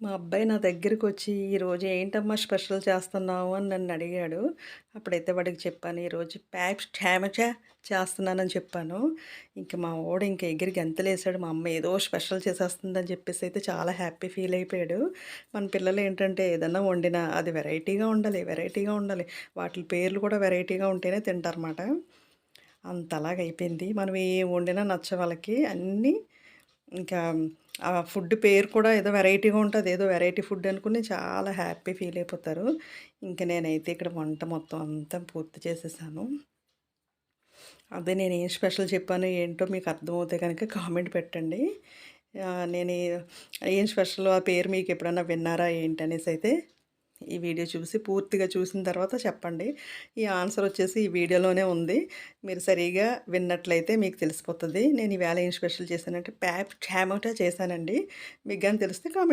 మా అబ్బాయి నా దగ్గరికొచ్చి, "ఈరోజు ఏంటమ్మా స్పెషల్ చేస్తున్నావు?" అని నన్నడిగాడు. అప్పుడైతే వాడికి చెప్పాను, "ఈరోజు ఠామచా చేస్తున్నానని" చెప్పాను. ఇంక మా వోడు ఇంక ఎగిరి గంతులేసాడు. మా అమ్మ ఏదో స్పెషల్ చేసేస్తుందని చెప్పేసయితే చాలా హ్యాపీ ఫీల్ అయిపోయాడు. మన పిల్లలేంటంటే ఏదన్నా వండినా అది వెరైటీగా ఉండాలి, వెరైటీగా ఉండాలి. వాటిలి పేర్లు కూడా వెరైటీగా ఉంటేనే తింటారమాట. అంతలాగయిపోయింది. మనం ఏం వండినా నచ్చవు వాళ్ళకి. అన్నీ ఇంకా ఆ ఫుడ్ పేరు కూడా ఏదో వెరైటీగా ఉంటే అదేదో వెరైటీ ఫుడ్ అనుకుని చాలా హ్యాపీ ఫీల్ అయిపోతారు. ఇంక నేనైతే ఇక్కడ వంట మొత్తం అంతా పూర్తి చేసేసాను. అదే నేనేం స్పెషల్ చెప్పానో ఏంటో మీకు అర్థమవుతే గనక కామెంట్ పెట్టండి. నేను ఏం స్పెషలో ఆ పేరు మీకెప్పుడన్నా విన్నారా ఏంటనేసైతే ఈ వీడియో చూసి పూర్తిగా చూసిన తర్వాత చెప్పండి. ఈ ఆన్సర్ వచ్చేసి ఈ వీడియోలోనే ఉంది. మీరు సరిగ్గా విన్నట్లయితే మీకు తెలిసిపోతది. నేను ఈవేళ ఏం స్పెషల్ చేశానంటే టమాటా చేశానండి. మీకు గాని తెలిస్తే కామెంట్